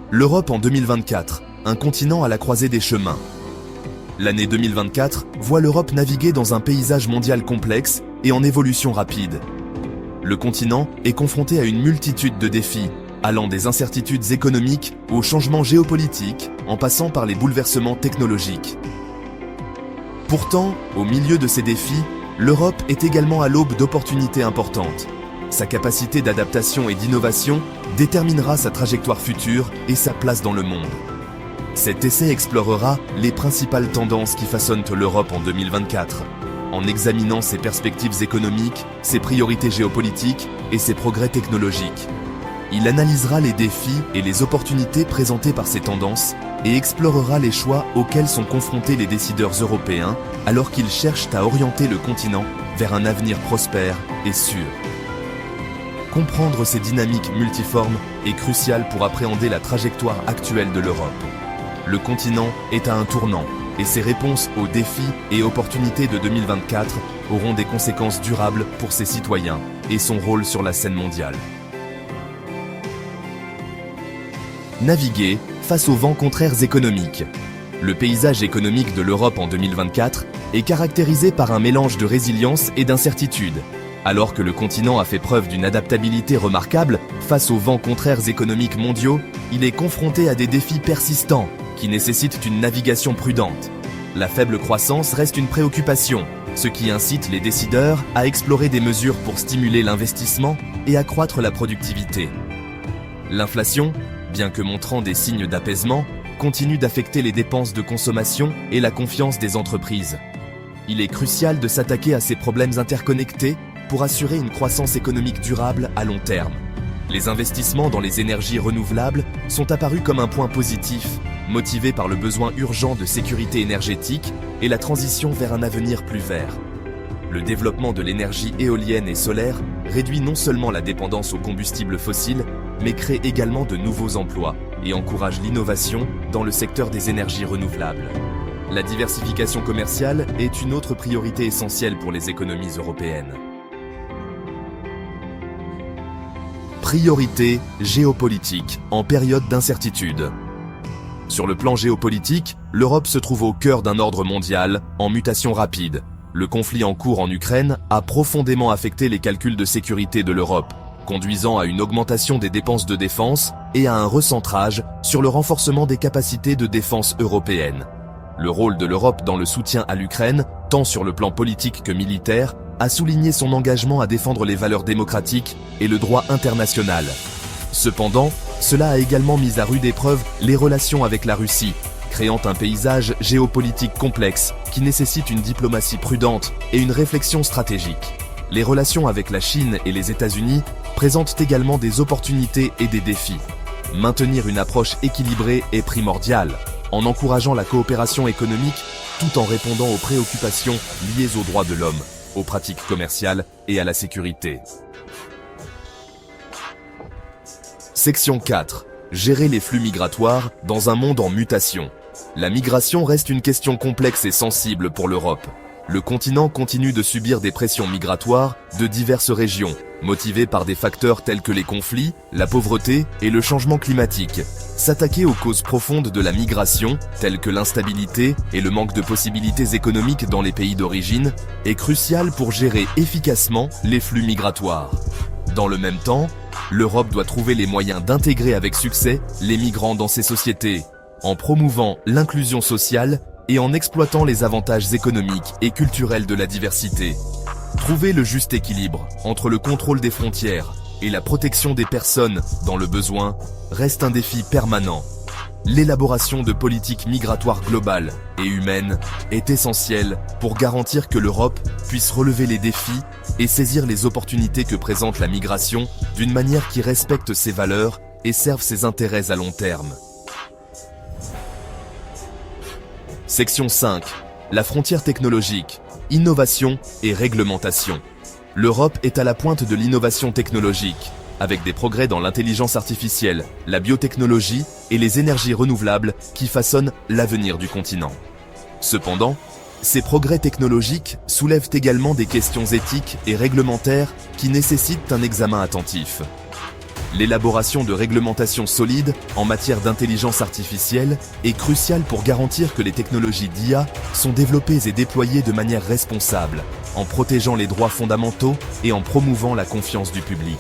L'Europe en 2024, un continent à la croisée des chemins. L'année 2024 voit l'Europe naviguer dans un paysage mondial complexe et en évolution rapide. Le continent est confronté à une multitude de défis, allant des incertitudes économiques aux changements géopolitiques, en passant par les bouleversements technologiques. Pourtant, au milieu de ces défis, l'Europe est également à l'aube d'opportunités importantes. Sa capacité d'adaptation et d'innovation déterminera sa trajectoire future et sa place dans le monde. Cet essai explorera les principales tendances qui façonnent l'Europe en 2024, en examinant ses perspectives économiques, ses priorités géopolitiques et ses progrès technologiques. Il analysera les défis et les opportunités présentées par ces tendances et explorera les choix auxquels sont confrontés les décideurs européens alors qu'ils cherchent à orienter le continent vers un avenir prospère et sûr. Comprendre ces dynamiques multiformes est crucial pour appréhender la trajectoire actuelle de l'Europe. Le continent est à un tournant et ses réponses aux défis et opportunités de 2024 auront des conséquences durables pour ses citoyens et son rôle sur la scène mondiale. Naviguer face aux vents contraires économiques. Le paysage économique de l'Europe en 2024 est caractérisé par un mélange de résilience et d'incertitude. Alors que le continent a fait preuve d'une adaptabilité remarquable face aux vents contraires économiques mondiaux, il est confronté à des défis persistants qui nécessitent une navigation prudente. La faible croissance reste une préoccupation, ce qui incite les décideurs à explorer des mesures pour stimuler l'investissement et accroître la productivité. L'inflation, bien que montrant des signes d'apaisement, continue d'affecter les dépenses de consommation et la confiance des entreprises. Il est crucial de s'attaquer à ces problèmes interconnectés pour assurer une croissance économique durable à long terme. Les investissements dans les énergies renouvelables sont apparus comme un point positif, motivés par le besoin urgent de sécurité énergétique et la transition vers un avenir plus vert. Le développement de l'énergie éolienne et solaire réduit non seulement la dépendance aux combustibles fossiles, mais crée également de nouveaux emplois et encourage l'innovation dans le secteur des énergies renouvelables. La diversification commerciale est une autre priorité essentielle pour les économies européennes. Priorité géopolitique en période d'incertitude. Sur le plan géopolitique, l'Europe se trouve au cœur d'un ordre mondial en mutation rapide. Le conflit en cours en Ukraine a profondément affecté les calculs de sécurité de l'Europe, conduisant à une augmentation des dépenses de défense et à un recentrage sur le renforcement des capacités de défense européennes. Le rôle de l'Europe dans le soutien à l'Ukraine, tant sur le plan politique que militaire, a souligné son engagement à défendre les valeurs démocratiques et le droit international. Cependant, cela a également mis à rude épreuve les relations avec la Russie, créant un paysage géopolitique complexe qui nécessite une diplomatie prudente et une réflexion stratégique. Les relations avec la Chine et les États-Unis présentent également des opportunités et des défis. Maintenir une approche équilibrée est primordial, en encourageant la coopération économique tout en répondant aux préoccupations liées aux droits de l'homme, aux pratiques commerciales et à la sécurité. Section 4. Gérer les flux migratoires dans un monde en mutation. La migration reste une question complexe et sensible pour l'Europe. Le continent continue de subir des pressions migratoires de diverses régions, motivées par des facteurs tels que les conflits, la pauvreté et le changement climatique. S'attaquer aux causes profondes de la migration, telles que l'instabilité et le manque de possibilités économiques dans les pays d'origine, est crucial pour gérer efficacement les flux migratoires. Dans le même temps, l'Europe doit trouver les moyens d'intégrer avec succès les migrants dans ses sociétés, en promouvant l'inclusion sociale et en exploitant les avantages économiques et culturels de la diversité. Trouver le juste équilibre entre le contrôle des frontières et la protection des personnes dans le besoin reste un défi permanent. L'élaboration de politiques migratoires globales et humaines est essentielle pour garantir que l'Europe puisse relever les défis et saisir les opportunités que présente la migration d'une manière qui respecte ses valeurs et serve ses intérêts à long terme. Section 5. La frontière technologique, innovation et réglementation. L'Europe est à la pointe de l'innovation technologique, avec des progrès dans l'intelligence artificielle, la biotechnologie et les énergies renouvelables qui façonnent l'avenir du continent. Cependant, ces progrès technologiques soulèvent également des questions éthiques et réglementaires qui nécessitent un examen attentif. L'élaboration de réglementations solides en matière d'intelligence artificielle est cruciale pour garantir que les technologies d'IA sont développées et déployées de manière responsable, en protégeant les droits fondamentaux et en promouvant la confiance du public.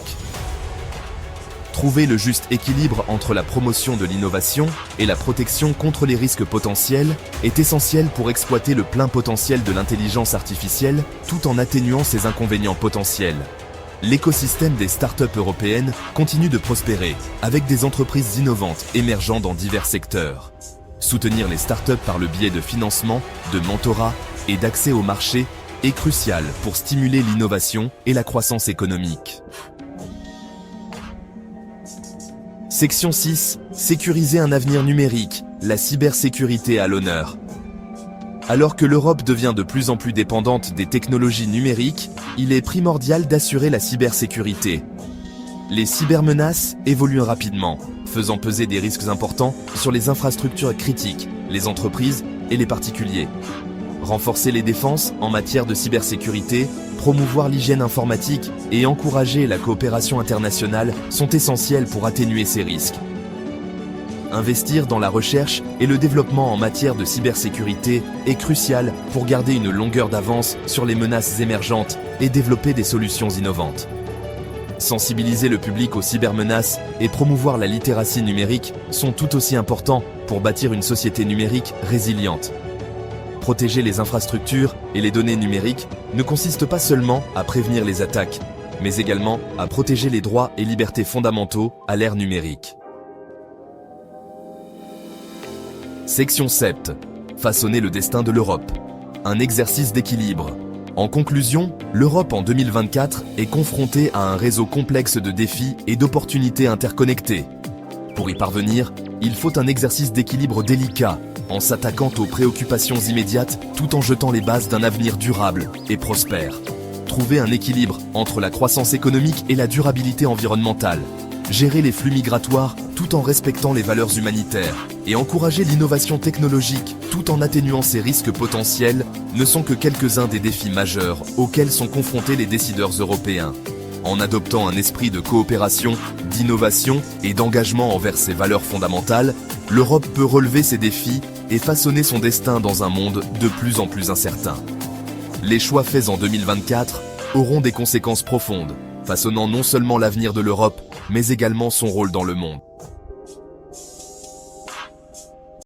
Trouver le juste équilibre entre la promotion de l'innovation et la protection contre les risques potentiels est essentiel pour exploiter le plein potentiel de l'intelligence artificielle tout en atténuant ses inconvénients potentiels. L'écosystème des startups européennes continue de prospérer, avec des entreprises innovantes émergeant dans divers secteurs. Soutenir les startups par le biais de financement, de mentorat et d'accès au marché est crucial pour stimuler l'innovation et la croissance économique. Section 6. Sécuriser un avenir numérique, la cybersécurité à l'honneur. Alors que l'Europe devient de plus en plus dépendante des technologies numériques, il est primordial d'assurer la cybersécurité. Les cybermenaces évoluent rapidement, faisant peser des risques importants sur les infrastructures critiques, les entreprises et les particuliers. Renforcer les défenses en matière de cybersécurité, promouvoir l'hygiène informatique et encourager la coopération internationale sont essentiels pour atténuer ces risques. Investir dans la recherche et le développement en matière de cybersécurité est crucial pour garder une longueur d'avance sur les menaces émergentes et développer des solutions innovantes. Sensibiliser le public aux cybermenaces et promouvoir la littératie numérique sont tout aussi importants pour bâtir une société numérique résiliente. Protéger les infrastructures et les données numériques ne consiste pas seulement à prévenir les attaques, mais également à protéger les droits et libertés fondamentaux à l'ère numérique. Section 7. Façonner le destin de l'Europe. Un exercice d'équilibre. En conclusion, l'Europe en 2024 est confrontée à un réseau complexe de défis et d'opportunités interconnectées. Pour y parvenir, il faut un exercice d'équilibre délicat, en s'attaquant aux préoccupations immédiates tout en jetant les bases d'un avenir durable et prospère. Trouver un équilibre entre la croissance économique et la durabilité environnementale. Gérer les flux migratoires tout en respectant les valeurs humanitaires et encourager l'innovation technologique tout en atténuant ses risques potentiels ne sont que quelques-uns des défis majeurs auxquels sont confrontés les décideurs européens. En adoptant un esprit de coopération, d'innovation et d'engagement envers ses valeurs fondamentales, l'Europe peut relever ces défis et façonner son destin dans un monde de plus en plus incertain. Les choix faits en 2024 auront des conséquences profondes, façonnant non seulement l'avenir de l'Europe, mais également son rôle dans le monde.